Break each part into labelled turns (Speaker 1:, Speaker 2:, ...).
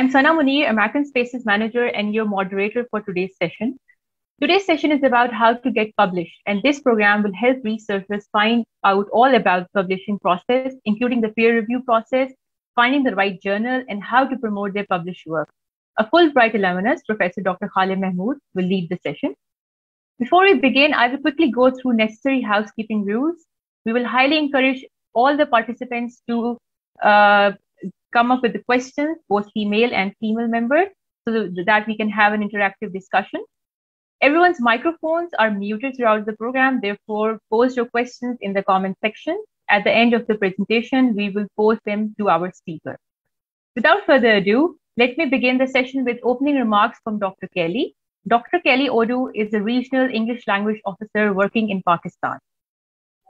Speaker 1: I'm Sana Munir, American Spaces Manager and your moderator for today's session. Today's session is about how to get published, and this program will help researchers find out all about the publishing process, including the peer review process, finding the right journal, and how to promote their published work. A Fulbright alumnus, Professor Dr. Khalid Mahmood, will lead the session. Before we begin, I will quickly go through necessary housekeeping rules. We will highly encourage all the participants to come up with the questions, both female and female members, so that we can have an interactive discussion. Everyone's microphones are muted throughout the program, therefore post your questions in the comment section. At the end of the presentation, we will post them to our speaker. Without further ado, let me begin the session with opening remarks from Dr. Kelly. Dr. Kelly Odu is a regional English language officer working in Pakistan.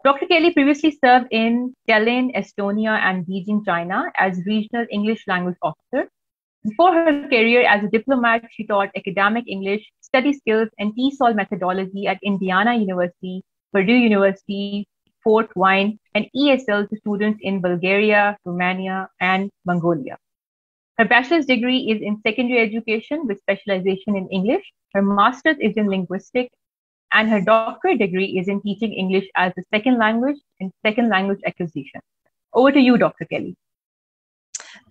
Speaker 1: Dr. Kelly previously served in Tallinn, Estonia, and Beijing, China as regional English language officer. Before her career as a diplomat, she taught academic English, study skills, and TESOL methodology at Indiana University, Purdue University, Fort Wayne, and ESL to students in Bulgaria, Romania, and Mongolia. Her bachelor's degree is in secondary education with specialization in English. Her master's is in linguistics, and her doctorate degree is in teaching English as a second language and second language acquisition. Over to you, Dr. Kelly.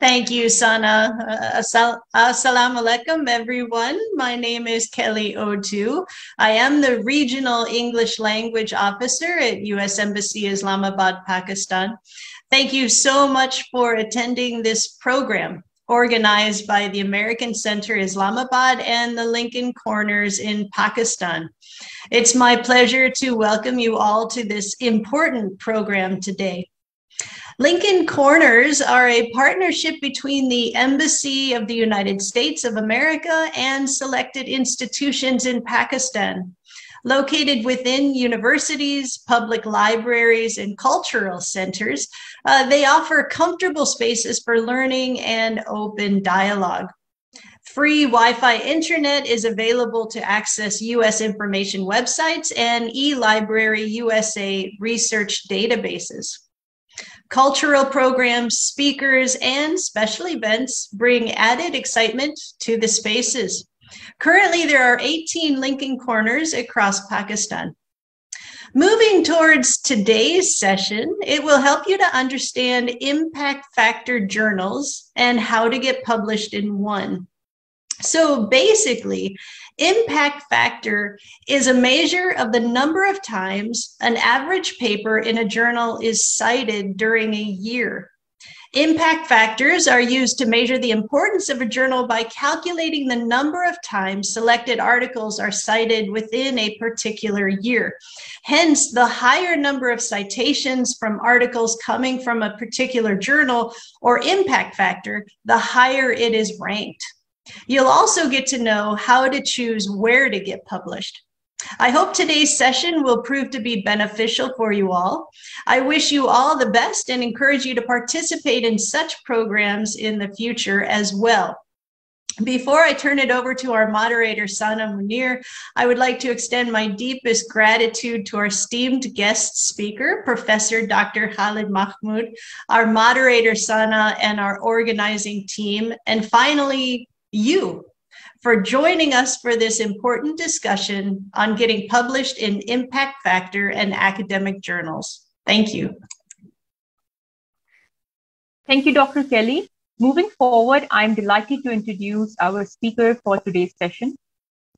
Speaker 2: Thank you, Sana. Assalamu alaikum, everyone. My name is Kelly Odu. I am the Regional English Language Officer at U.S. Embassy, Islamabad, Pakistan. Thank you so much for attending this program organized by the American Center Islamabad and the Lincoln Corners in Pakistan. It's my pleasure to welcome you all to this important program today. Lincoln Corners are a partnership between the Embassy of the United States of America and selected institutions in Pakistan. Located within universities, public libraries, and cultural centers, they offer comfortable spaces for learning and open dialogue. Free Wi-Fi internet is available to access U.S. information websites and eLibrary USA research databases. Cultural programs, speakers, and special events bring added excitement to the spaces. Currently, there are 18 Lincoln Corners across Pakistan. Moving towards today's session, it will help you to understand impact factor journals and how to get published in one. So basically, impact factor is a measure of the number of times an average paper in a journal is cited during a year. Impact factors are used to measure the importance of a journal by calculating the number of times selected articles are cited within a particular year. Hence, the higher number of citations from articles coming from a particular journal or impact factor, the higher it is ranked. You'll also get to know how to choose where to get published. I hope today's session will prove to be beneficial for you all. I wish you all the best and encourage you to participate in such programs in the future as well. Before I turn it over to our moderator, Sana Munir, I would like to extend my deepest gratitude to our esteemed guest speaker, Professor Dr. Khalid Mahmood, our moderator, Sana, and our organizing team, and finally, you, for joining us for this important discussion on getting published in impact factor and academic journals. Thank you.
Speaker 1: Thank you, Dr. Kelly. Moving forward, I'm delighted to introduce our speaker for today's session.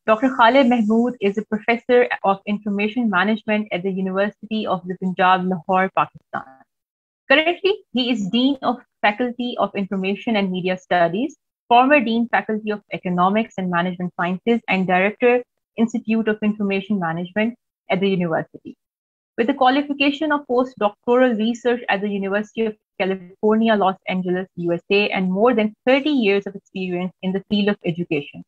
Speaker 1: Dr. Khalid Mahmood is a professor of information management at the University of the Punjab, Lahore, Pakistan. Currently, he is Dean of Faculty of Information and Media Studies, former Dean Faculty of Economics and Management Sciences, and Director, Institute of Information Management at the university. With the qualification of postdoctoral research at the University of California, Los Angeles, USA, and more than 30 years of experience in the field of education.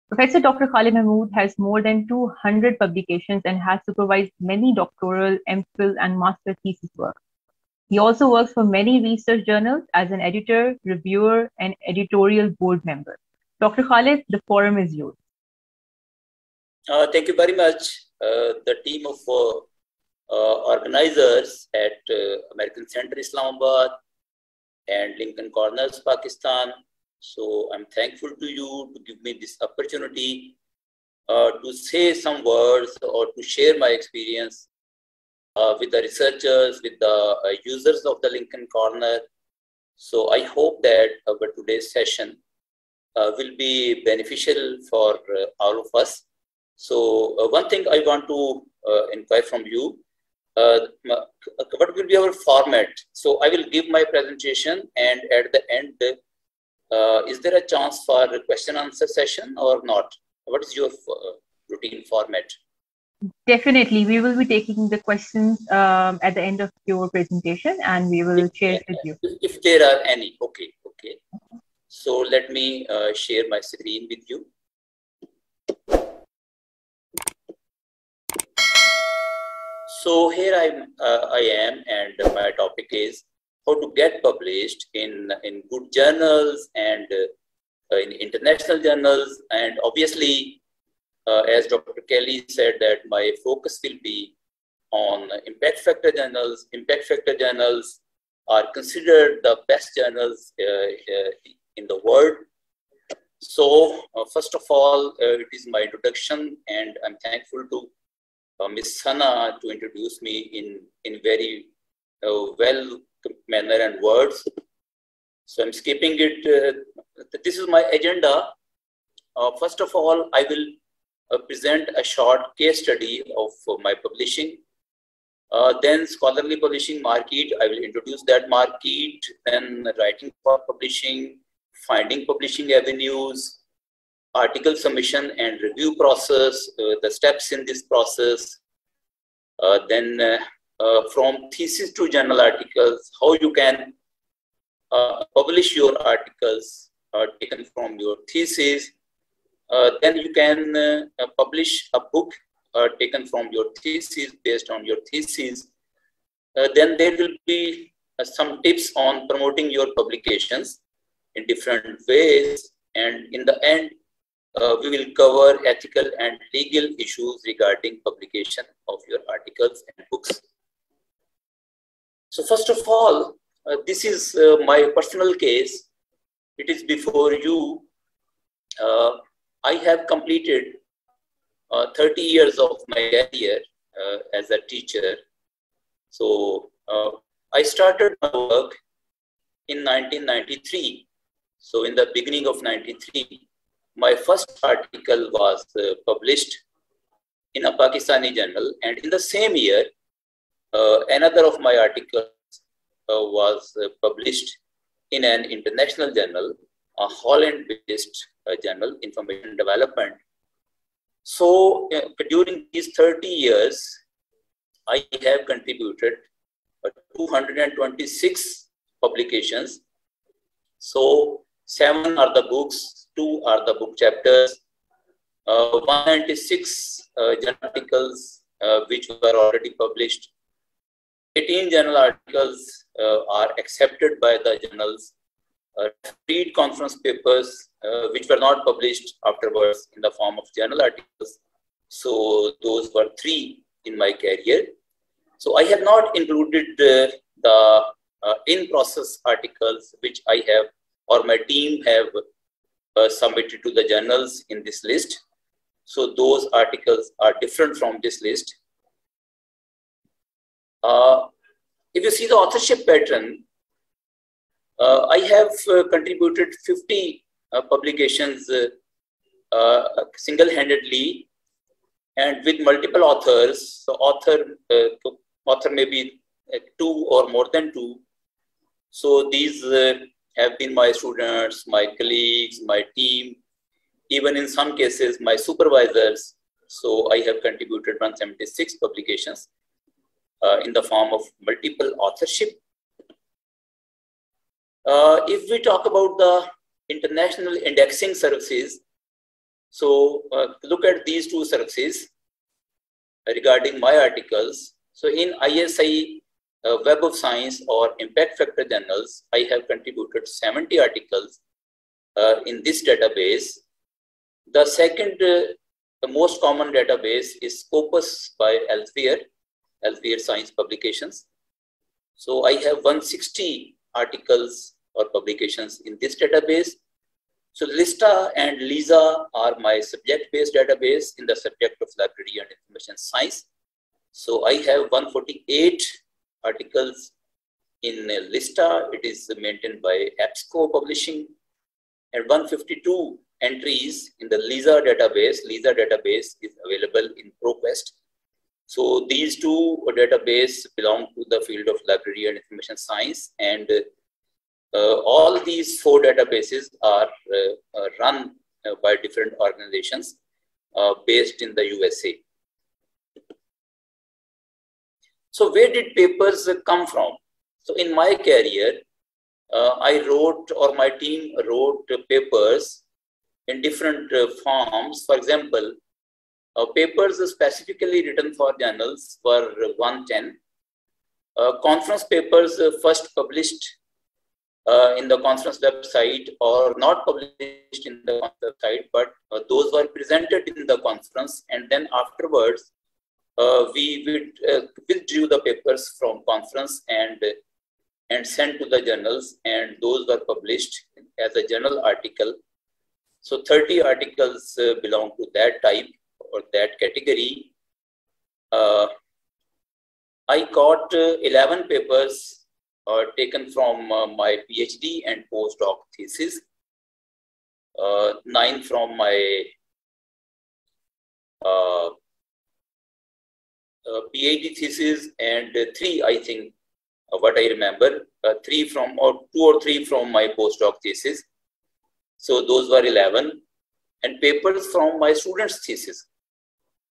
Speaker 1: Professor Dr. Khalid Mahmood has more than 200 publications and has supervised many doctoral, MPhil, and master thesis work. He also works for many research journals as an editor, reviewer, and editorial board member. Dr. Khalid, the forum is yours.
Speaker 3: Thank you very much. The team of organizers at American Center Islamabad and Lincoln Corners, Pakistan, So I'm thankful to you to give me this opportunity to say some words or to share my experience with the researchers, with the users of the Lincoln Corner. So I hope that our today's session will be beneficial for all of us. So one thing I want to inquire from you, what will be our format? So I will give my presentation, and at the end, is there a chance for a question answer session or not? What is your routine format?
Speaker 1: Definitely, we will be taking the questions at the end of your presentation, and we will share it with you.
Speaker 3: If there are any, okay. So let me share my screen with you. So here I am, and my topic is how to get published in good journals and in international journals. And obviously, as Dr. Kelly said, that my focus will be on impact factor journals. Impact factor journals are considered the best journals in the world. So first of all, it is my introduction, and I'm thankful to Ms. Sana to introduce me in very well manner and words. So I'm skipping it. This is my agenda. First of all, I will present a short case study of my publishing. Then scholarly publishing market, I will introduce that market, then writing for publishing, finding publishing avenues, article submission and review process, the steps in this process, then from thesis to journal articles, how you can publish your articles taken from your thesis. Then you can publish a book taken from your thesis, based on your thesis. Then there will be some tips on promoting your publications in different ways. And in the end, we will cover ethical and legal issues regarding publication of your articles and books. So first of all, this is my personal case. It is before you. I have completed 30 years of my career as a teacher. So I started my work in 1993. So in the beginning of 93, my first article was published in a Pakistani journal. And in the same year, another of my articles was published in an international journal, a Holland-based journal, Information Development. So during these 30 years, I have contributed 226 publications. So 7 are the books, 2 are the book chapters, 196 journal articles which were already published. 18 journal articles are accepted by the journals. Read conference papers which were not published afterwards in the form of journal articles. So those were 3 in my career. So I have not included the in-process articles which I have or my team have submitted to the journals in this list. So those articles are different from this list. If you see the authorship pattern, I have contributed 50 publications single-handedly and with multiple authors. So author may be 2 or more than 2. So these have been my students, my colleagues, my team, even in some cases, my supervisors. So I have contributed 176 publications in the form of multiple authorship. If we talk about the international indexing services, so look at these 2 services regarding my articles. So in ISI Web of Science or Impact Factor journals, I have contributed 70 articles in this database. The second, the most common database is Scopus by Elsevier Science Publications. So I have 160 articles or publications in this database. So LISTA and LISA are my subject-based database in the subject of library and information science. So I have 148 articles in LISTA. It is maintained by EBSCO Publishing, and 152 entries in the LISA database. LISA database is available in ProQuest. So these two databases belong to the field of library and information science, and all these four databases are run by different organizations based in the USA. So where did papers come from? So in my career, I wrote, or my team wrote papers in different forms. For example, papers specifically written for journals were 110. Conference papers first published in the conference website, or not published in the conference website, but those were presented in the conference, and then afterwards we withdrew the papers from conference and sent to the journals, and those were published as a journal article. So 30 articles belong to that type or that category. I got 11 papers taken from my PhD and postdoc thesis, 9 from my PhD thesis, and 3, I think, what I remember, 3 from, or 2 or 3 from my postdoc thesis. So those were 11, and papers from my students' thesis.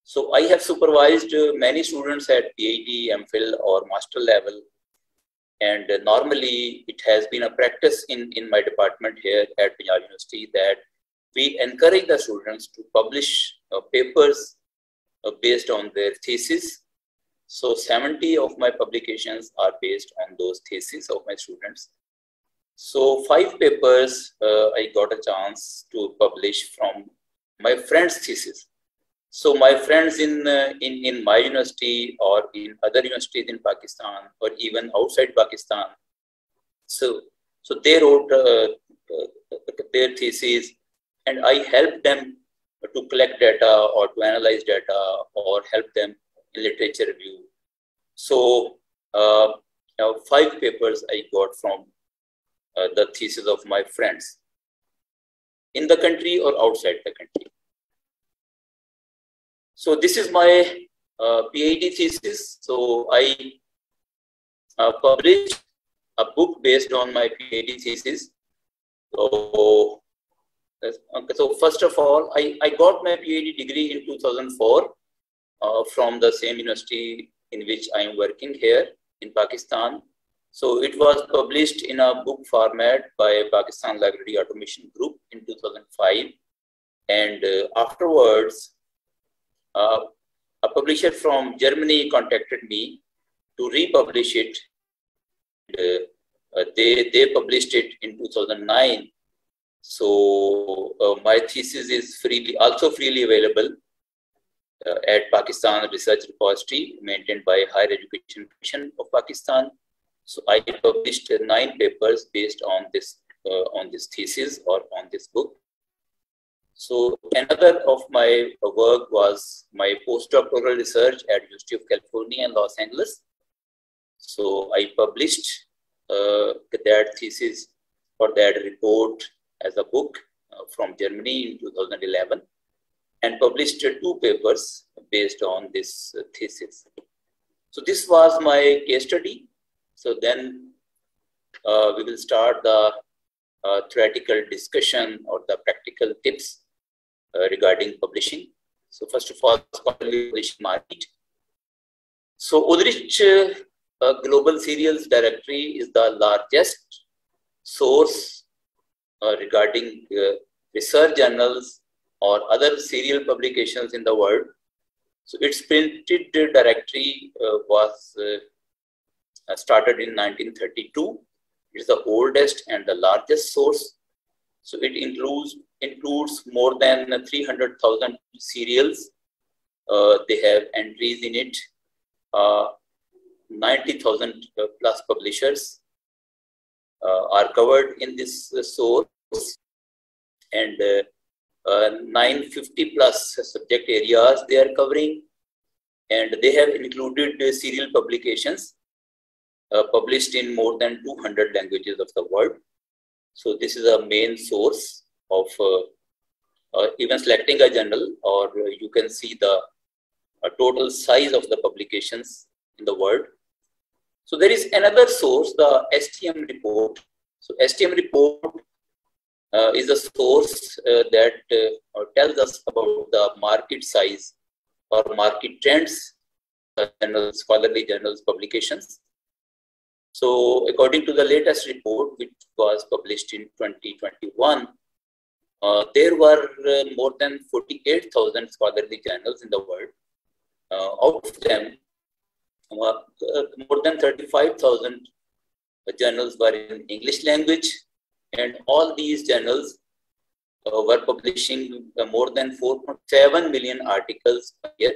Speaker 3: So I have supervised many students at PhD, MPhil, or master level. And normally it has been a practice in my department here at Punjab University that we encourage the students to publish papers based on their thesis. So 70 of my publications are based on those theses of my students. So 5 papers I got a chance to publish from my friend's thesis. So my friends in my university or in other universities in Pakistan or even outside Pakistan, so they wrote their theses, and I helped them to collect data or to analyze data or help them in literature review. So 5 papers I got from the thesis of my friends in the country or outside the country. So this is my PhD thesis. So I published a book based on my PhD thesis. So first of all, I got my PhD degree in 2004 from the same university in which I am working here in Pakistan. So it was published in a book format by Pakistan Library Automation Group in 2005. And afterwards, a publisher from Germany contacted me to republish it. They published it in 2009. So my thesis is also freely available at Pakistan Research Repository maintained by Higher Education Commission of Pakistan. So I published 9 papers based on this thesis or on this book. So another of my work was my postdoctoral research at University of California in Los Angeles. So I published that thesis or that report as a book from Germany in 2011 and published 2 papers based on this thesis. So this was my case study. So then we will start the theoretical discussion or the practical tips regarding publishing. So first of all, scholarly publishing market. So Udrich Global Serials Directory is the largest source regarding research journals or other serial publications in the world. So its printed directory was started in 1932. It is the oldest and the largest source. So it includes more than 300,000 serials. They have entries in it. 90,000 plus publishers are covered in this source. and 950 plus subject areas they are covering, and they have included serial publications published in more than 200 languages of the world. So this is a main source of even selecting a journal, or you can see the total size of the publications in the world. So there is another source, the STM report. So STM report is a source that tells us about the market size or market trends, journals, scholarly journals, publications. So according to the latest report, which was published in 2021, there were more than 48,000 scholarly journals in the world. Out of them, more than 35,000 journals were in English language, and all these journals were publishing more than 4.7 million articles per year,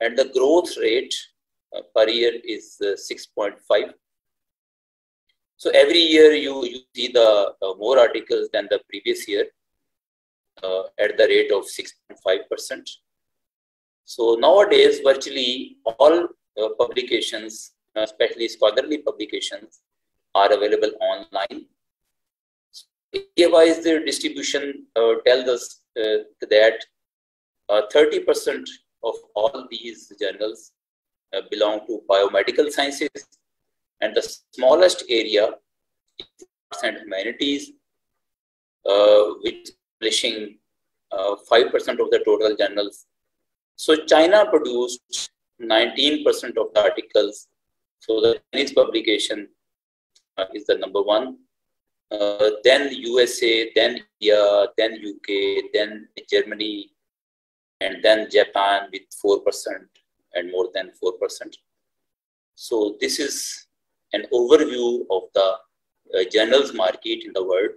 Speaker 3: and the growth rate per year is 6.5. So every year you see the more articles than the previous year at the rate of 6.5%. So nowadays, virtually all publications, especially scholarly publications, are available online. Area-wise, the distribution tells us that 30% of all these journals belong to biomedical sciences, and the smallest area is arts and humanities, which is publishing 5% of the total journals. So China produced 19% of the articles. So the Chinese publication is the number one. Then USA, then India, then UK, then Germany, and then Japan with 4% and more than 4%. So this is an overview of the journals market in the world.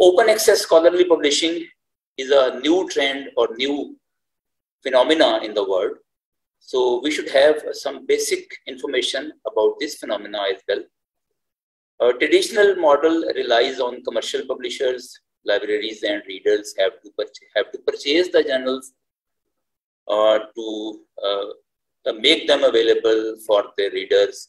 Speaker 3: Open access scholarly publishing is a new trend or new phenomena in the world. So we should have some basic information about this phenomena as well. A traditional model relies on commercial publishers. Libraries and readers have to purchase the journals to make them available for their readers.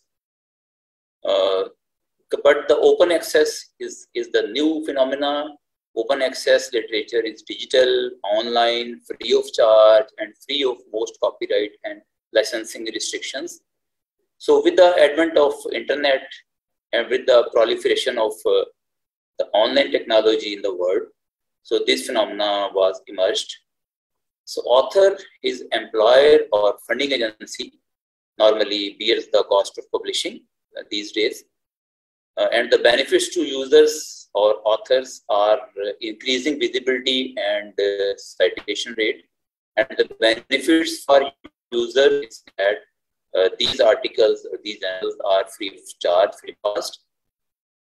Speaker 3: But the open access is the new phenomena. Open access literature is digital, online, free of charge, and free of most copyright and licensing restrictions. So with the advent of internet and with the proliferation of the online technology in the world, so this phenomena was emerged. So author, his employer or funding agency normally bears the cost of publishing these days. And the benefits to users or authors are increasing visibility and citation rate. And the benefits for users is that these articles or these journals are free of charge, free of cost.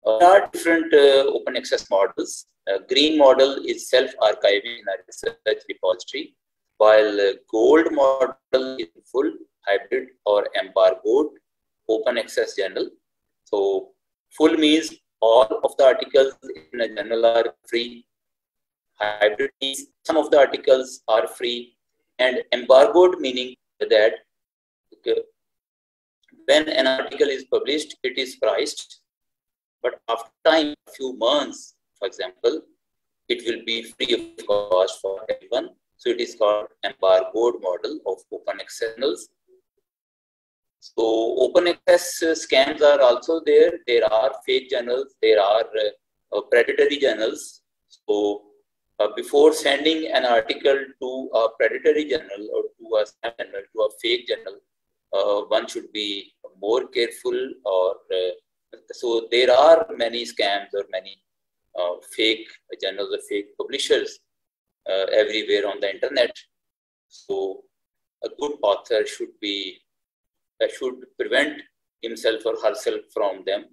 Speaker 3: There are different open access models. Green model is self-archiving in a research repository, while gold model is full, hybrid or embargoed open access journal. So full means all of the articles in a journal are free. Hybrid means some of the articles are free. And embargoed meaning that when an article is published, it is priced. But after time, a few months, for example, it will be free of cost for everyone. So it is called embargoed model of open access journals. So open access scams are also there. There are fake journals. There are predatory journals. So before sending an article to a predatory journal or to a scam journal, to a fake journal, one should be more careful. Or so there are many scams or many fake journals or fake publishers everywhere on the internet. So a good author should prevent himself or herself from them.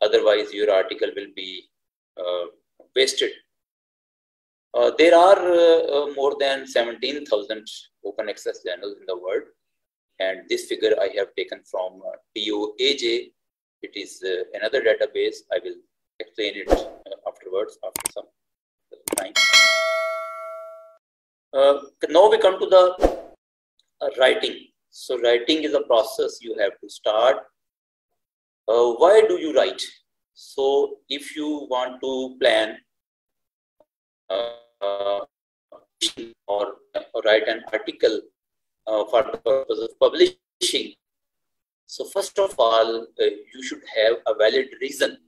Speaker 3: Otherwise, your article will be wasted. There are more than 17,000 open access journals in the world. And this figure I have taken from DOAJ. It is another database. I will explain it afterwards. afterwards after some time. Now we come to the writing. So writing is a process you have to start. Why do you write? So if you want to plan or write an article for the purpose of publishing, so first of all, you should have a valid reason,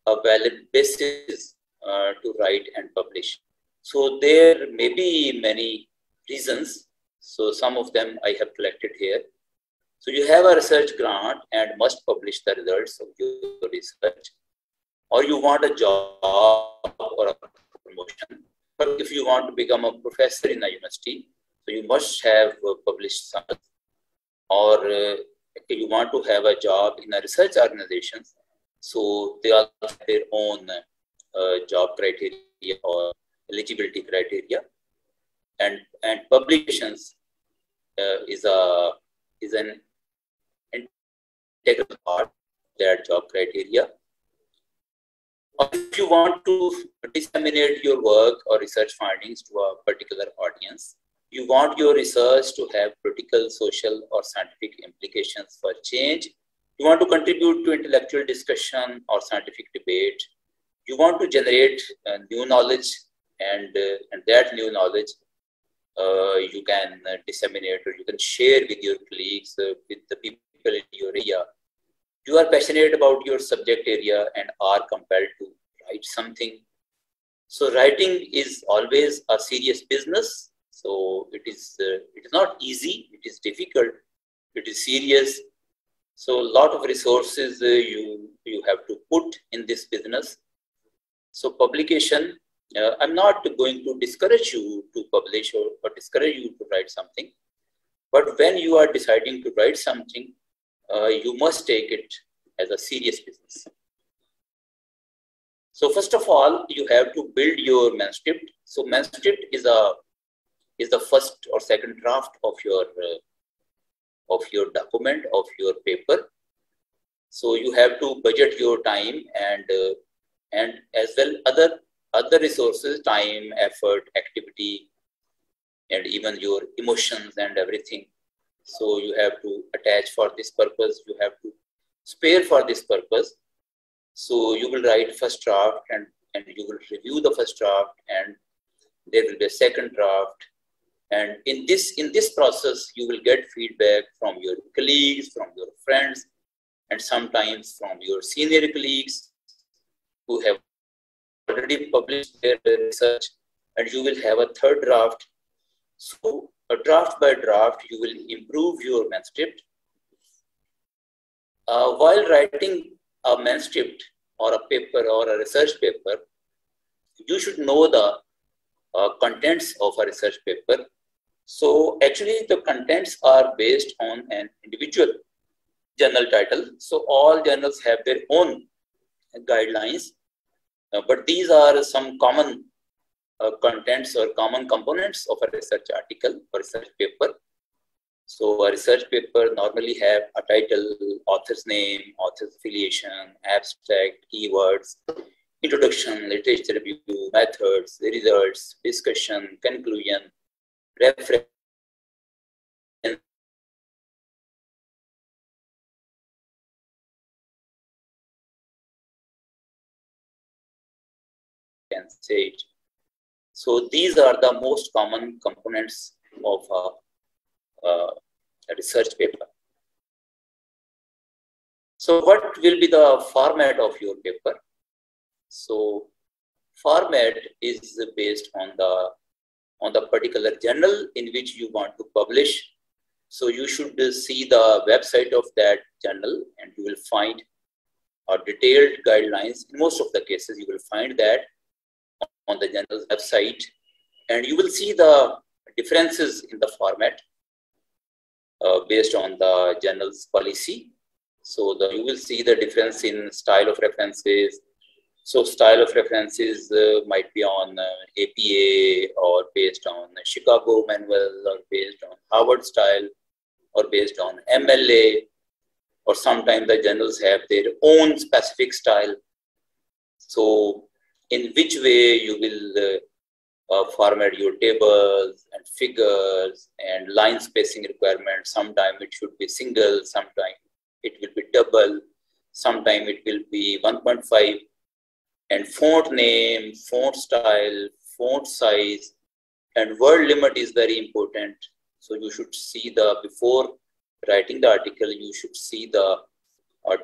Speaker 3: a valid basis to write and publish. So there may be many reasons. So some of them I have collected here. So you have a research grant and must publish the results of your research, or you want a job or a promotion. But if you want to become a professor in a university, so you must have published some, or you want to have a job in a research organization, so they all have their own job criteria or eligibility criteria, and publications is an integral part of their job criteria. Or if you want to disseminate your work or research findings to a particular audience, you want your research to have political, social, or scientific implications for change. You want to contribute to intellectual discussion or scientific debate. You want to generate new knowledge, and that new knowledge you can disseminate, or you can share with your colleagues, with the people in your area. You are passionate about your subject area and are compelled to write something. So writing is always a serious business. So it is not easy. It is difficult. It is serious. So a lot of resources you have to put in this business. So publication, I'm not going to discourage you to publish or discourage you to write something. But when you are deciding to write something, you must take it as a serious business. So first of all, you have to build your manuscript. So manuscript is the first or second draft of your document, of your paper. So you have to budget your time and as well other resources, time, effort, activity, and even your emotions and everything. So you have to attach for this purpose. You have to spare for this purpose. So you will write first draft and you will review the first draft, and there will be a second draft. And in this process, you will get feedback from your colleagues, from your friends, and sometimes from your senior colleagues who have already published their research, and you will have a third draft. So draft by draft, you will improve your manuscript. While writing a manuscript or a paper or a research paper, you should know the contents of a research paper. So actually the contents are based on an individual journal title. So all journals have their own guidelines, but these are some common contents or common components of a research article or research paper. So a research paper normally have a title, author's name, author's affiliation, abstract, keywords, introduction, literature review, methods, results, discussion, conclusion, reference, and sage. So these are the most common components of a research paper. So what will be the format of your paper? So format is based on the particular journal in which you want to publish. So you should see the website of that journal, and you will find detailed guidelines. In most of the cases, you will find that on the journal's website, and you will see the differences in the format based on the journal's policy. So you will see the difference in style of references. So style of references might be on APA, or based on Chicago manual, or based on Harvard style, or based on MLA, or sometimes the journals have their own specific style. So in which way you will format your tables and figures and line spacing requirements. Sometimes it should be single, sometimes it will be double, sometimes it will be 1.5, and font name, font style, font size, and word limit is very important. So you should see before writing the article, you should see the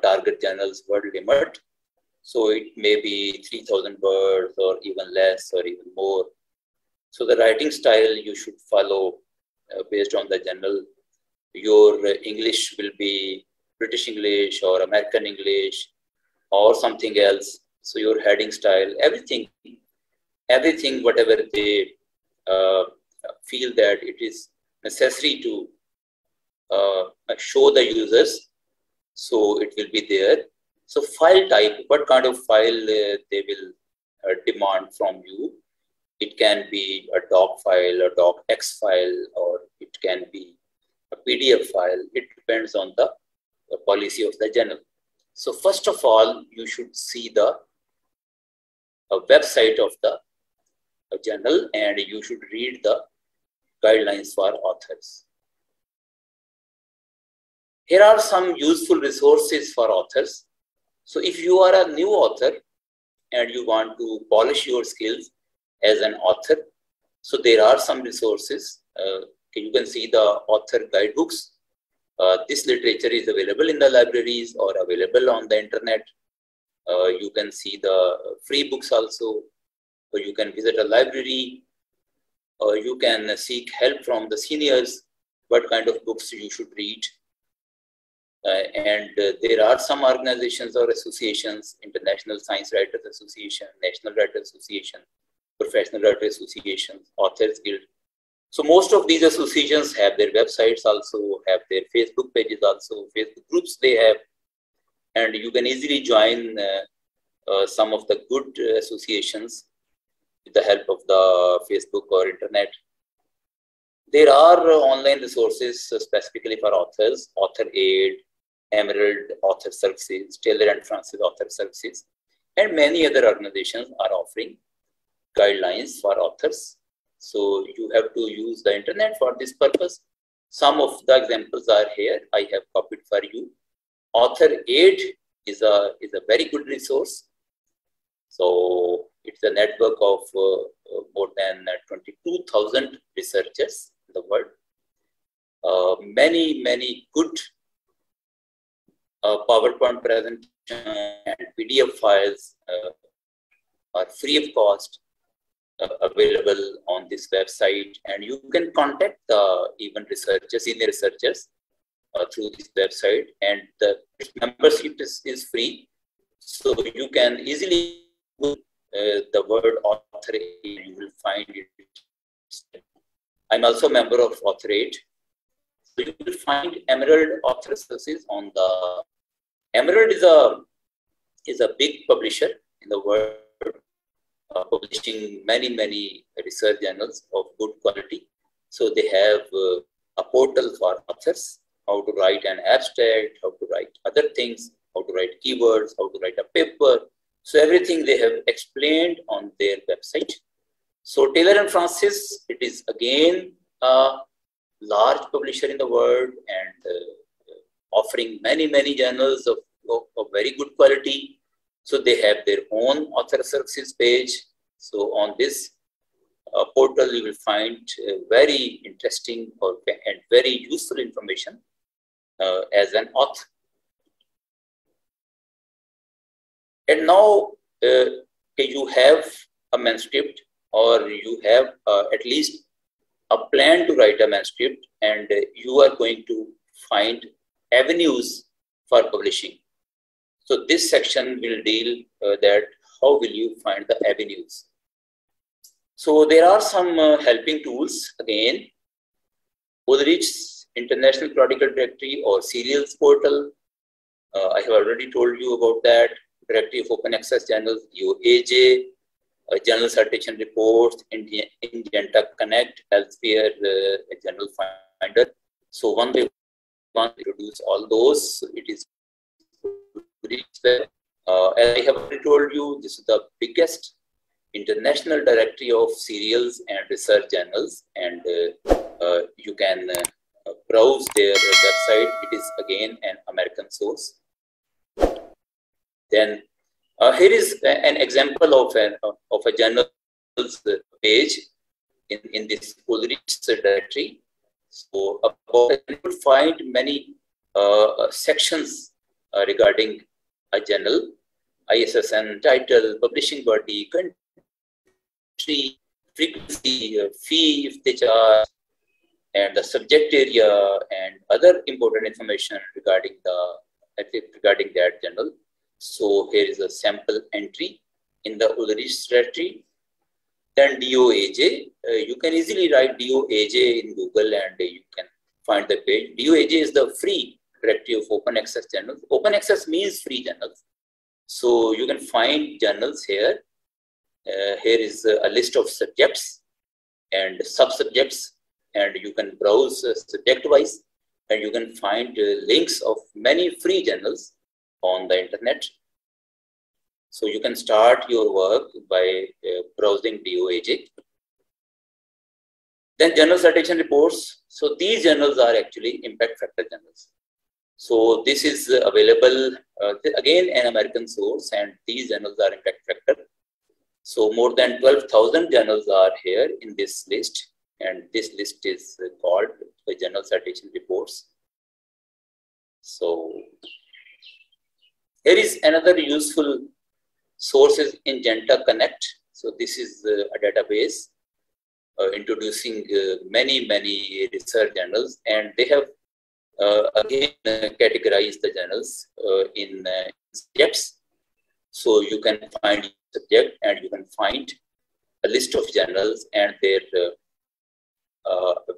Speaker 3: target journal's word limit. So it may be 3,000 words or even less or even more. So the writing style you should follow based on the journal. Your English will be British English or American English or something else. So your heading style, everything, whatever they feel that it is necessary to show the users, so it will be there. So file type, what kind of file they will demand from you. It can be a doc file, a docx file, or it can be a PDF file. It depends on the policy of the journal. So first of all, you should see the website of the journal, and you should read the guidelines for authors. Here are some useful resources for authors. So if you are a new author and you want to polish your skills as an author, so there are some resources. You can see the author guidebooks. This literature is available in the libraries or available on the internet. You can see the free books also, or you can visit a library, or you can seek help from the seniors, what kind of books you should read. And there are some organizations or associations, International Science Writers Association, National Writers Association, Professional Writers Association, Authors Guild. So most of these associations have their websites also, have their Facebook pages also, Facebook groups they have, and you can easily join some of the good associations with the help of the Facebook or internet. There are online resources specifically for authors, Author Aid, Emerald Author Services, Taylor and Francis Author Services, and many other organizations are offering guidelines for authors. So you have to use the internet for this purpose. Some of the examples are here. I have copied for you. Author Aid is a very good resource. So it's a network of more than 22,000 researchers in the world. Many good PowerPoint presentations and PDF files are free of cost, available on this website, and you can contact the even researchers, senior researchers through this website, and the membership is free. So you can easily Google the word Author Aid, and you will find it. I'm also a member of Author Aid. So you will find Emerald Author Services on the Emerald is a big publisher in the world, publishing many research journals of good quality. So they have a portal for authors, how to write an abstract, how to write other things, how to write keywords, how to write a paper. So everything they have explained on their website. So Taylor and Francis, it is again a large publisher in the world and offering many journals of very good quality. So they have their own author services page. So on this portal, you will find very interesting and very useful information as an author. And now you have a manuscript, or you have at least a plan to write a manuscript, and you are going to find avenues for publishing. So this section will deal that how will you find the avenues. So there are some helping tools again. Ulrich's International Periodical Directory or Serials portal. I have already told you about that. Directory of Open Access Journals, UAJ, Journal Citation Reports, Ingenta Connect, Elsevier Journal Finder. So one by one, introduce all those. So it is as I have already told you, this is the biggest international directory of serials and research journals, and you can browse their website. It is again an American source. Then here is an example of a journal's page in this Ulrich's directory. So you will find many sections regarding a journal: ISSN, title, publishing body, country, frequency, fee if they charge, and the subject area, and other important information regarding that journal. So here is a sample entry in the Ulrich directory. Then DOAJ, you can easily write DOAJ in Google and you can find the page. DOAJ is the free directory of open access journals. Open access means free journals. So you can find journals here. Here is a list of subjects and sub-subjects, and you can browse subject-wise, and you can find links of many free journals on the internet. So you can start your work by browsing DOAJ. Then journal citation reports. So these journals are actually impact factor journals. So this is available, again, an American source, and these journals are impact factor. So more than 12,000 journals are here in this list, and this list is called the journal citation reports. So here is another useful sources in Genta Connect. So this is a database introducing many research journals, and they have again categorized the journals in subjects. So you can find subject and you can find a list of journals and their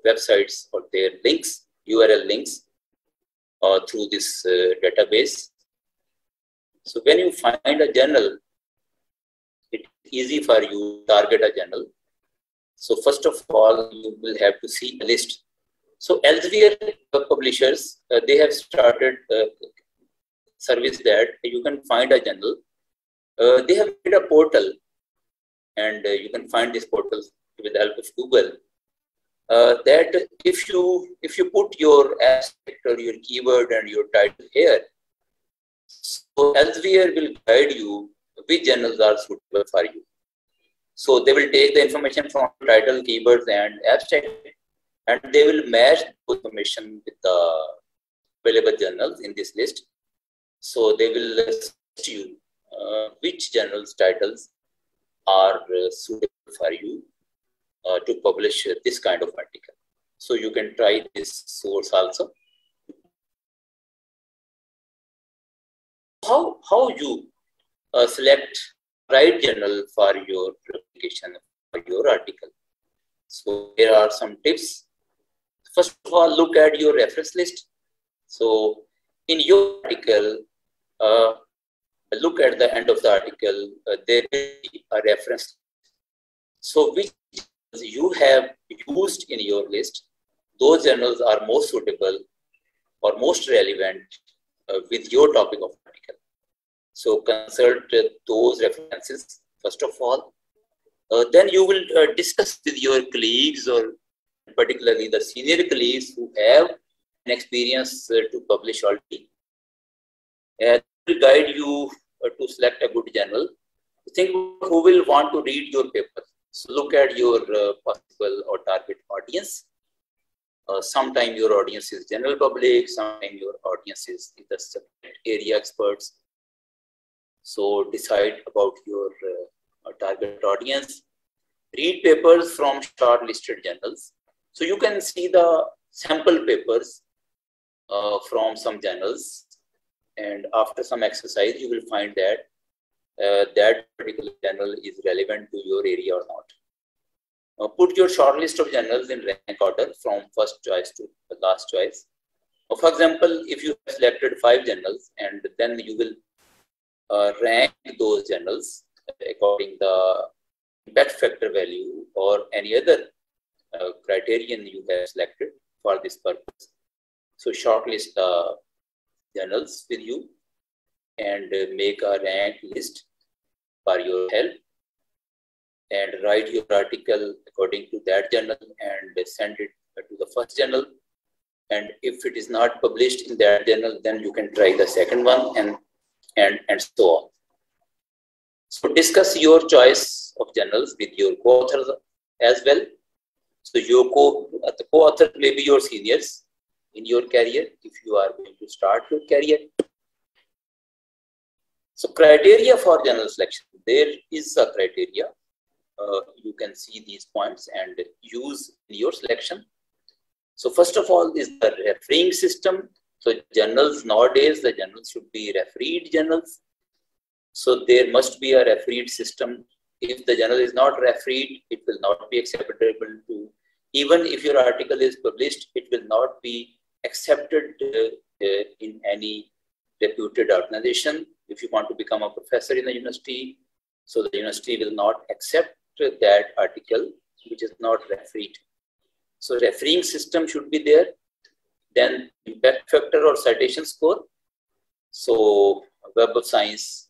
Speaker 3: websites or their links, URL links through this database. So when you find a journal, it's easy for you to target a journal. So first of all, you will have to see a list. So Elsevier publishers, they have started a service that you can find a journal. They have made a portal, and you can find this portal with the help of Google. That if you put your abstract or your keyword and your title here, so Elsevier will guide you which journals are suitable for you. So they will take the information from title, keywords, and abstract, and they will match the information with the available journals in this list. So they will suggest you which journals titles are suitable for you to publish this kind of article. So you can try this source also. How you select right journal for your publication, for your article? So here are some tips. First of all, look at your reference list. So in your article, look at the end of the article, there will be a reference. So which journals you have used in your list, those journals are most suitable or most relevant with your topic of article. So consult those references first of all. Then you will discuss with your colleagues, or particularly the senior colleagues who have an experience to publish already. And will guide you to select a good journal. Think who will want to read your paper. So look at your possible or target audience. Sometimes your audience is general public, sometimes your audience is the subject area experts. So decide about your target audience. Read papers from shortlisted journals. So you can see the sample papers from some journals, and after some exercise, you will find that that particular journal is relevant to your area or not. Put your short list of journals in rank order from first choice to the last choice. For example, if you have selected 5 journals, and then you will rank those journals according the impact factor value or any other criterion you have selected for this purpose. So shortlist the journals with you and make a rank list for your help. and write your article according to that journal and send it to the first journal. And if it is not published in that journal, then you can try the second one and so on. So discuss your choice of journals with your co-authors as well. So your the co-author may be your seniors in your career if you are going to start your career. So criteria for journal selection. There is a criteria. You can see these points and use in your selection. So first of all is the refereeing system. So journals nowadays, the journals should be refereed journals. So there must be a refereed system. If the journal is not refereed, it will not be acceptable to, even if your article is published, it will not be accepted in any reputed organization. If you want to become a professor in a university, so the university will not accept that article which is not refereed. So refereeing system should be there. Then impact factor or citation score. So Web of Science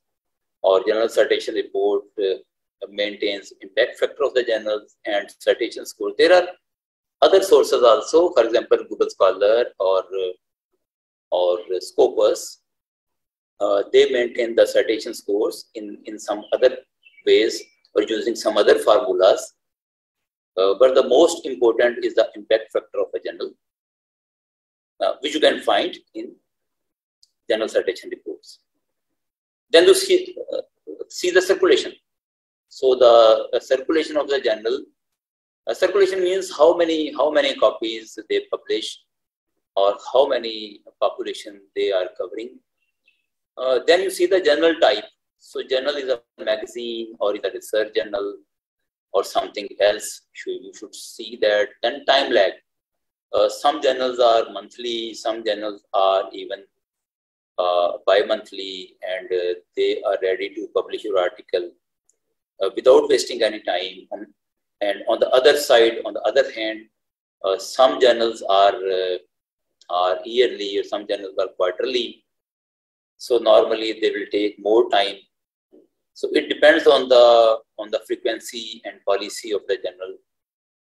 Speaker 3: or Journal Citation Report maintains impact factor of the journals and citation score. There are other sources also, for example, Google Scholar or Scopus. They maintain the citation scores in some other ways or using some other formulas. But the most important is the impact factor of a journal, which you can find in journal citation reports. Then you see the circulation. So the circulation of the journal, circulation means how many copies they publish or how many population they are covering. Then you see the journal type. So journal is a magazine or is a research journal or something else. You should see that. Then time lag. Some journals are monthly, some journals are even bi-monthly, and they are ready to publish your article without wasting any time. And on the other side, on the other hand, some journals are yearly or some journals are quarterly. So normally they will take more time. So it depends on the frequency and policy of the journal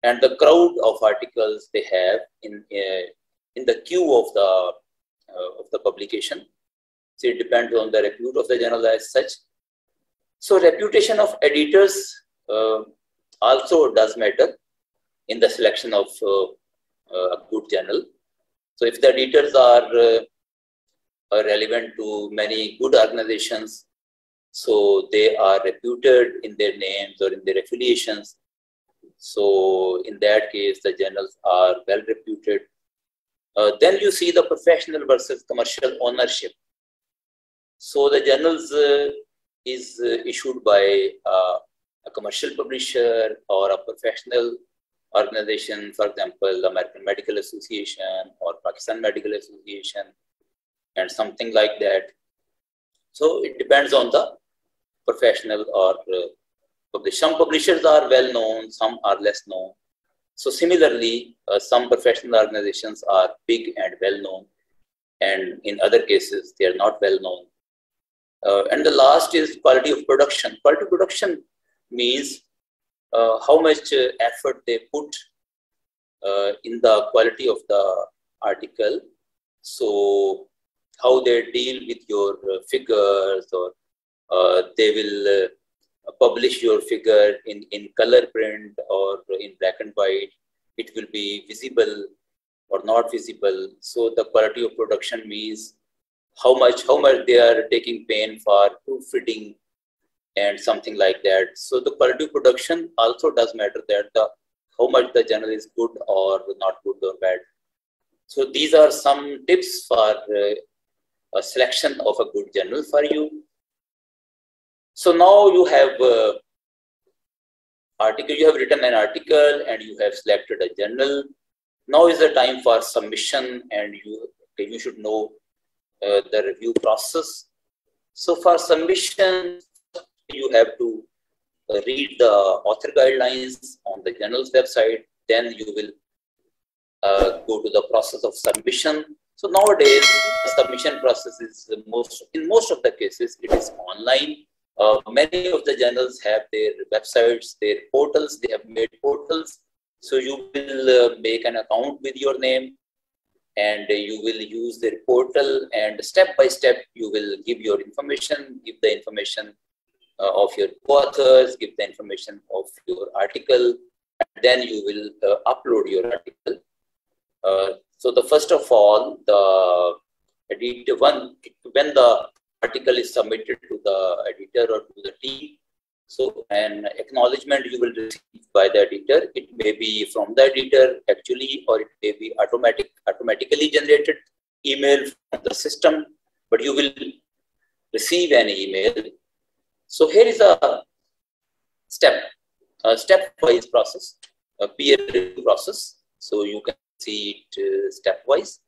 Speaker 3: and the crowd of articles they have in the queue of the publication. So it depends on the repute of the journal as such. So reputation of editors also does matter in the selection of a good journal. So if the editors are relevant to many good organizations, so they are reputed in their names or in their affiliations. So in that case, the journals are well reputed. Then you see the professional versus commercial ownership. So the journals is issued by a commercial publisher or a professional organization, for example, American Medical Association or Pakistan Medical Association and something like that. So it depends on the professional or publisher. Some publishers are well known, some are less known. So similarly, some professional organizations are big and well known, and in other cases, they are not well known. And the last is quality of production. Quality of production means how much effort they put in the quality of the article. So how they deal with your figures, or they will publish your figure in color print or in black and white. It will be visible or not visible. So the quality of production means how much they are taking pain for proofreading and something like that. So the quality of production also does matter, that how much the journal is good or not good or bad. So these are some tips for a selection of a good journal for you. So now you have you have written an article and you have selected a journal. Now is the time for submission, and you should know the review process. So for submission, you have to read the author guidelines on the journal's website. Then you will go to the process of submission. So nowadays, the submission process is in most of the cases, it is online. Many of the journals have their websites, their portals. They have made portals. So you will make an account with your name, and you will use their portal, and step by step you will give your information, give the information of your co-authors, give the information of your article, and then you will upload your article. So the first of all, the editor when the article is submitted to the editor or to the team, so an acknowledgement you will receive by the editor. It may be from the editor actually, or it may be automatically generated email from the system, but you will receive an email. So here is a stepwise process, a peer review process. So you can see it stepwise.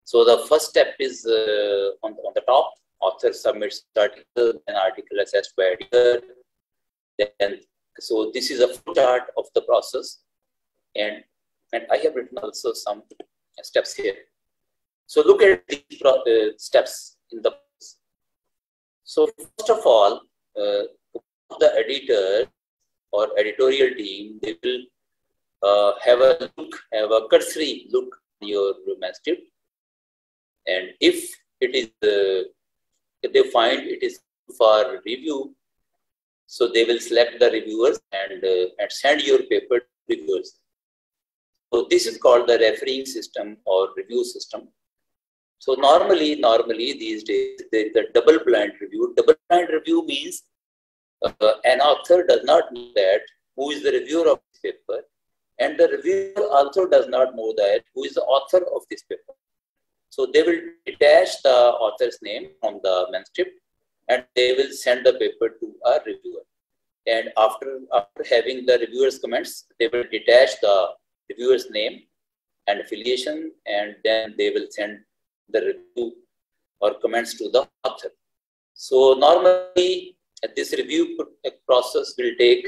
Speaker 3: So the first step is on the top. Author submits the article, an article assessed by editor. Then, so this is a chart of the process, and I have written also some steps here. So look at these steps in the process. So first of all, the editor or editorial team, they will have a cursory look at your manuscript, and if it is if they find it is for review, so they will select the reviewers and send your paper to reviewers. So this is called the refereeing system or review system. So normally these days there is a double-blind review. Double-blind review means an author does not know that who is the reviewer of this paper, and the reviewer also does not know that who is the author of this paper. So they will detach the author's name from the manuscript, and they will send the paper to a reviewer. And after having the reviewer's comments, they will detach the reviewer's name and affiliation, and then they will send the review or comments to the author. So normally this review process will take,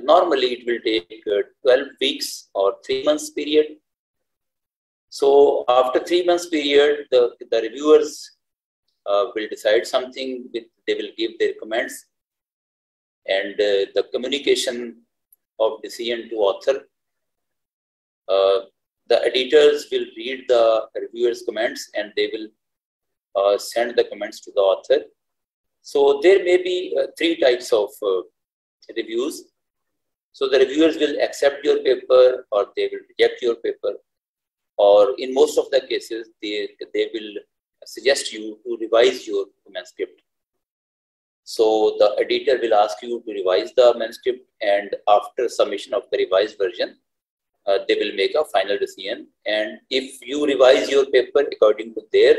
Speaker 3: normally it will take 12 weeks or 3 months period. So after 3 months period, the reviewers will decide something, they will give their comments, and the communication of decision to author. The editors will read the reviewers' comments, and they will send the comments to the author. So there may be 3 types of reviews. So the reviewers will accept your paper, or they will reject your paper, or in most of the cases, they will suggest you to revise your manuscript. So the editor will ask you to revise the manuscript, and after submission of the revised version, they will make a final decision. And if you revise your paper according to their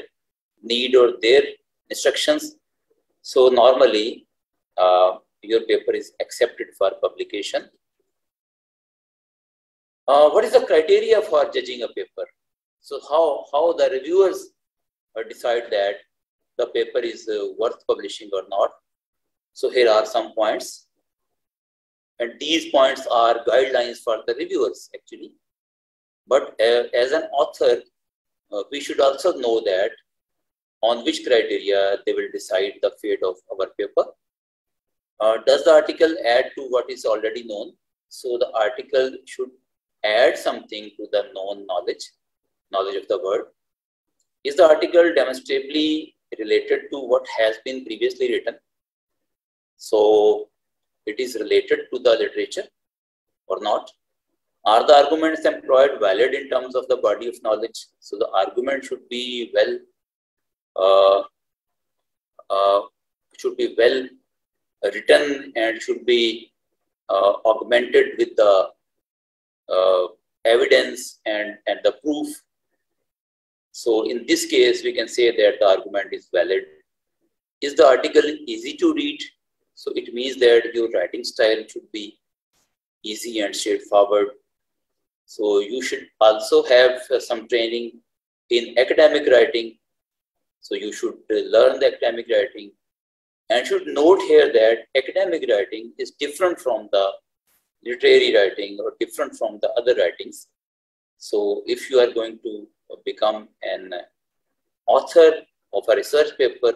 Speaker 3: need or their instructions, so normally your paper is accepted for publication. What is the criteria for judging a paper? So how the reviewers decide that the paper is worth publishing or not? So here are some points, and these points are guidelines for the reviewers actually. But as an author, we should also know that on which criteria they will decide the fate of our paper. Does the article add to what is already known? So the article should add something to the known knowledge of the word. Is the article demonstrably related to what has been previously written? So it is related to the literature or not? Are the arguments employed valid in terms of the body of knowledge? So the argument should be well written, and should be augmented with the evidence and the proof. So in this case, we can say that the argument is valid. Is the article easy to read? So it means that your writing style should be easy and straightforward. So you should also have some training in academic writing. So you should learn the academic writing, and should note here that academic writing is different from the literary writing or different from the other writings. So if you are going to become an author of a research paper,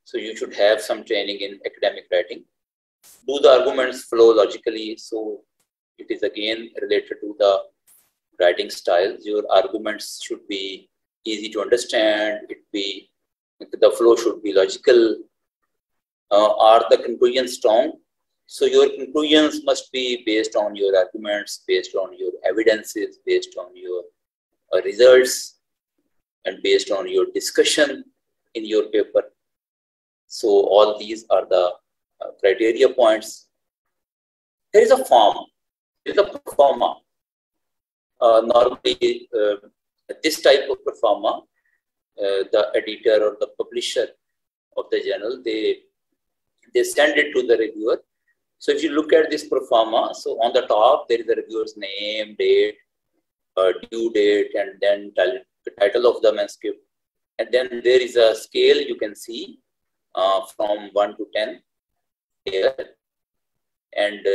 Speaker 3: So you should have some training in academic writing. Do the arguments flow logically? So it is again related to the writing style. Your arguments should be easy to understand. The flow should be logical. Are the conclusions strong? So your conclusions must be based on your arguments, based on your evidences, based on your results, and based on your discussion in your paper. So all these are the criteria points. There is a form, there is a pro forma. Normally, this type of pro forma, the editor or the publisher of the journal, they send it to the reviewer. So if you look at this pro forma, so on the top, there is the reviewer's name, date, due date, and then the title of the manuscript. And then there is a scale you can see from 1 to 10 here. And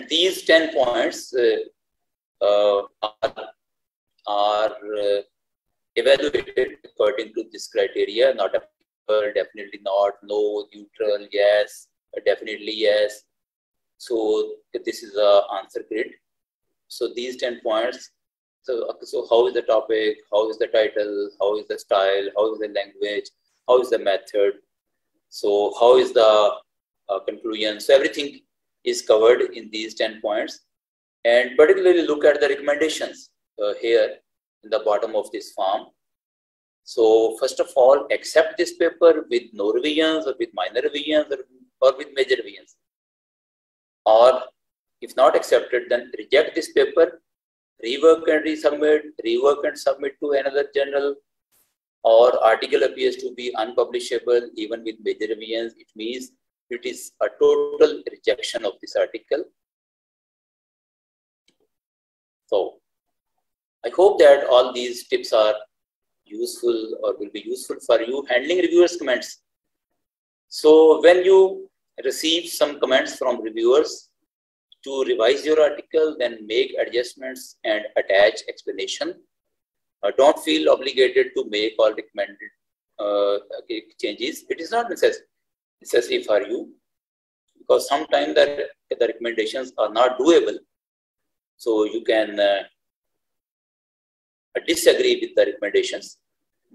Speaker 3: these 10 points are evaluated according to this criteria, not applicable, definitely not, no, neutral, yes, definitely yes. So this is the answer grid. So these 10 points. So how is the topic? How is the title? How is the style? How is the language? How is the method? So how is the conclusion? So everything is covered in these 10 points. And particularly look at the recommendations here in the bottom of this form. So first of all, accept this paper with no revisions or with minor revisions or with major revisions. Or if not accepted, then reject this paper, rework and resubmit, rework and submit to another journal, or article appears to be unpublishable even with major revisions. It means it is a total rejection of this article. So I hope that all these tips are useful or will be useful for you handling reviewers' comments. So when you receive some comments from reviewers to revise your article, then make adjustments and attach explanation. Don't feel obligated to make all recommended changes. It is not necessary for you, because sometimes the recommendations are not doable. So you can disagree with the recommendations.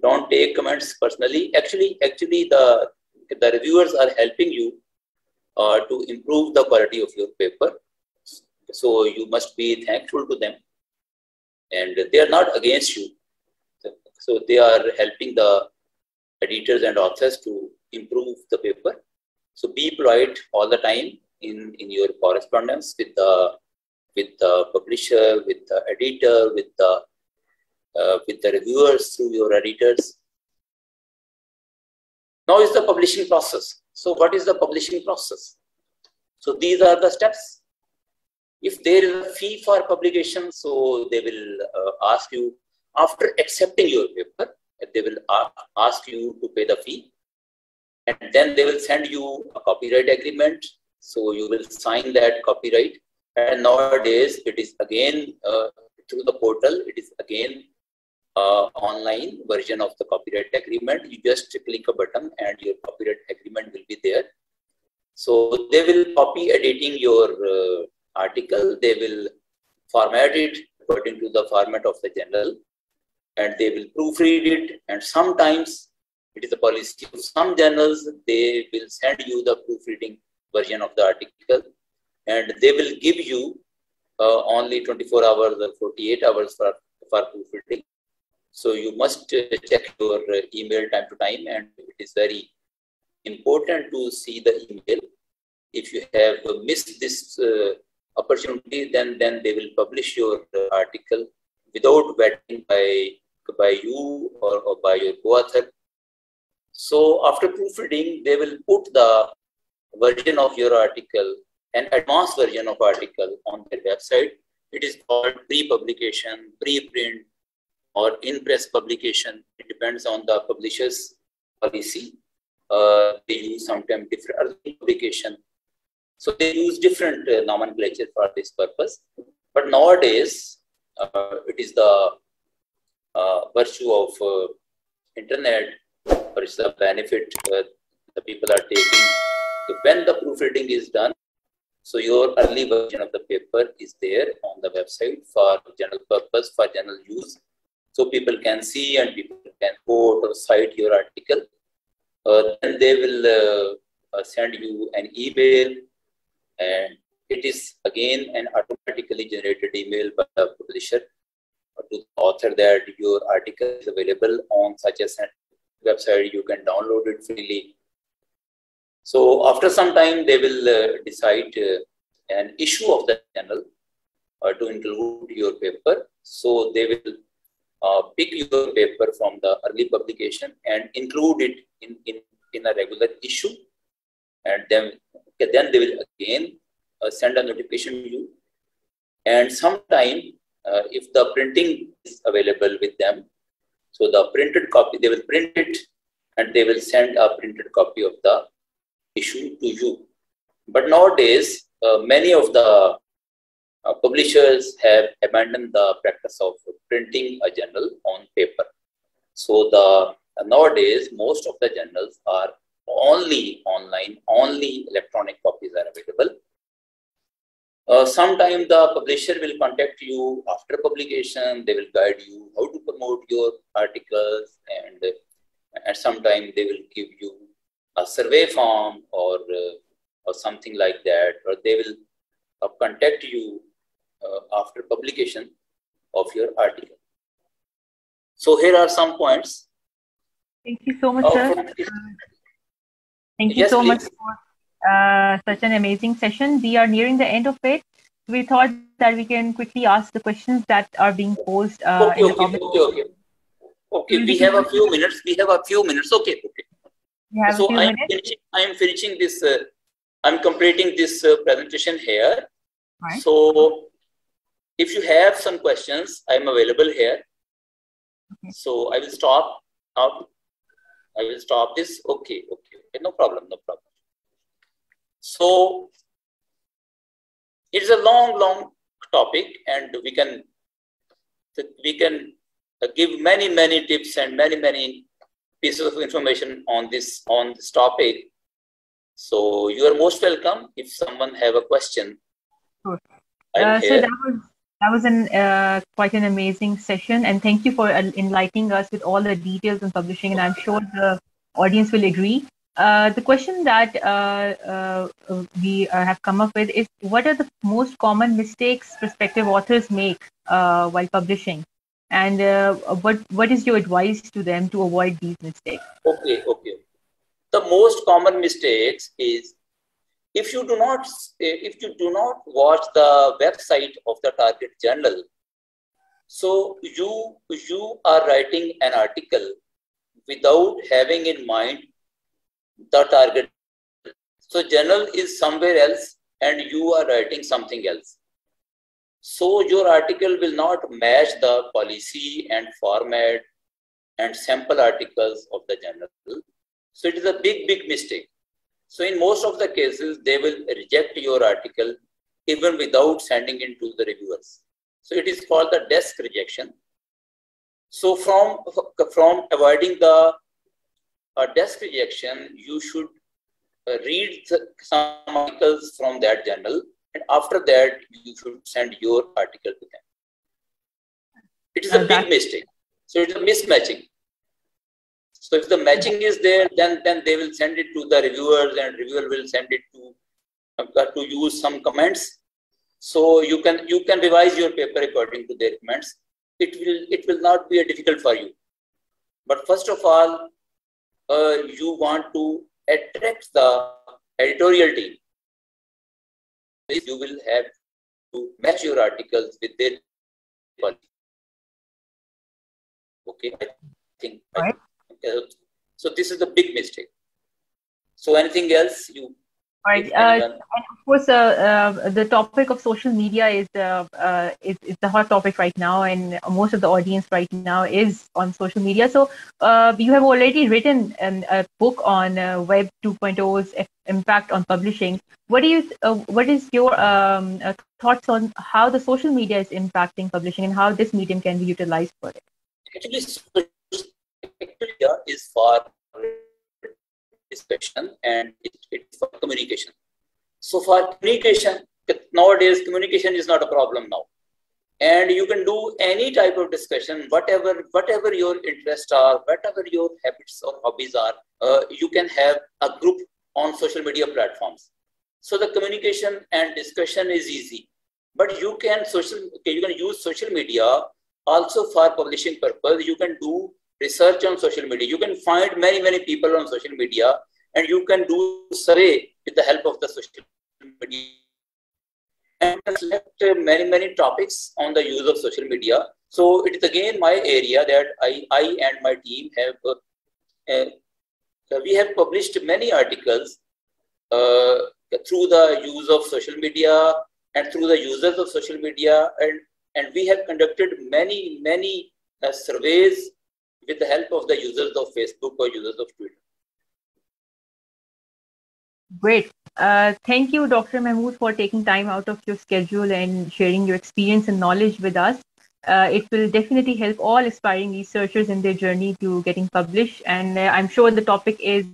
Speaker 3: Don't take comments personally. Actually, the reviewers are helping you to improve the quality of your paper. So you must be thankful to them, and they are not against you. So they are helping the editors and authors to improve the paper. So be polite all the time in your correspondence with the publisher, with the editor, with the reviewers through your editors. Now is the publishing process. So what is the publishing process? So these are the steps. If there is a fee for publication, so they will ask you, after accepting your paper, they will ask you to pay the fee. And then they will send you a copyright agreement. So you will sign that copyright. And nowadays, it is again through the portal, it is again online version of the copyright agreement. You just click a button and your copyright agreement will be there. So they will copy editing your article. They will format it according to the format of the journal, and they will proofread it. And sometimes it is a policy of some journals, they will send you the proofreading version of the article, and they will give you only 24 hours or 48 hours for proofreading. So you must check your email time to time, and it is very important to see the email. If you have missed this opportunity, then they will publish your article without vetting by you or by your co-author. So after proofreading, they will put the version of your article, an advanced version of article, on their website. It is called pre-publication, pre-print, or in-press publication. It depends on the publisher's policy. They use sometimes different publication. So they use different nomenclature for this purpose. But nowadays, it is the virtue of internet, or it's the benefit the people are taking. So when the proofreading is done, so your early version of the paper is there on the website for general purpose, for general use. So people can see and people can quote or cite your article. Then they will send you an email, and it is again an automatically generated email by the publisher to the author that your article is available on such a website. You can download it freely. So after some time, they will decide an issue of the journal to include your paper. So they will pick your paper from the early publication and include it in a regular issue. And then they will again send a notification to you. And sometime, if the printing is available with them, so the printed copy, they will print it and they will send a printed copy of the issue to you. But nowadays, many of the publishers have abandoned the practice of printing a journal on paper. So nowadays, most of the journals are only online, only electronic copies are available. Sometime the publisher will contact you after publication. They will guide you how to promote your articles, and sometime they will give you a survey form or something like that, or they will contact you after publication of your article. So here are some points.
Speaker 1: Thank you so much, sir. Thank you so much for such an amazing session. We are nearing the end of it. We thought that we can quickly ask the questions that are being posed.
Speaker 3: Okay. We have a few minutes. Okay. So I am finishing this. I'm completing this presentation here.
Speaker 1: Right.
Speaker 3: So if you have some questions, I am available here.
Speaker 1: Okay.
Speaker 3: So I will stop now. I will stop this. Okay. No problem. So it's a long topic, and we can give many tips and many pieces of information on this topic. So you are most welcome. If someone have a question,
Speaker 1: sure. So that was quite an amazing session, and thank you for enlightening us with all the details on publishing, and I'm sure the audience will agree. The question that we have come up with is, what are the most common mistakes prospective authors make while publishing? And what is your advice to them to avoid these mistakes?
Speaker 3: Okay. The most common mistakes is if you do not watch the website of the target journal. So you are writing an article without having in mind the target. So journal is somewhere else and you are writing something else. So your article will not match the policy and format and sample articles of the journal. So it is a big mistake. So in most of the cases, they will reject your article even without sending it to the reviewers. So it is called the desk rejection. So from avoiding the desk rejection, you should read some articles from that journal, and after that, you should send your article to them. It is a big mistake. So it's a mismatching. So if the matching is there, then they will send it to the reviewers, and reviewer will send it to use some comments. So you can revise your paper according to their comments. It will not be difficult for you. But first of all, you want to attract the editorial team. You will have to match your articles with their policy. Okay, I think.
Speaker 1: Right.
Speaker 3: So this is a big mistake. So anything else you?
Speaker 1: Right. And of course, the topic of social media is the hot topic right now, and most of the audience right now is on social media. So you have already written a book on Web 2.0's impact on publishing. What is your thoughts on how the social media is impacting publishing and how this medium can be utilized for it?
Speaker 3: Actually, social media is for discussion and it's for communication. So for communication, nowadays communication is not a problem now. And you can do any type of discussion, whatever your interests are, whatever your habits or hobbies are, you can have a group on social media platforms. So the communication and discussion is easy, but you can use social media also for publishing purpose. You can do research on social media. You can find many people on social media, and you can do survey with the help of the social media. And select many topics on the use of social media. So it is again my area that I and my team have we have published many articles through the use of social media and through the users of social media, and we have conducted many surveys with the help of the users of Facebook or users of Twitter.
Speaker 1: Great. Thank you, Dr. Mahmood, for taking time out of your schedule and sharing your experience and knowledge with us. It will definitely help all aspiring researchers in their journey to getting published. And I'm sure the topic is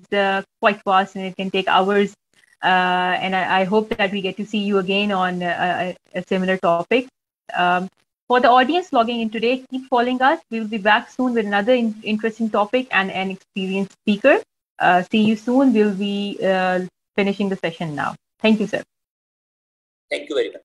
Speaker 1: quite vast and it can take hours. And I hope that we get to see you again on a similar topic. For the audience logging in today, keep following us. We will be back soon with another interesting topic and an experienced speaker. See you soon. We'll be finishing the session now. Thank you, sir.
Speaker 3: Thank you very much.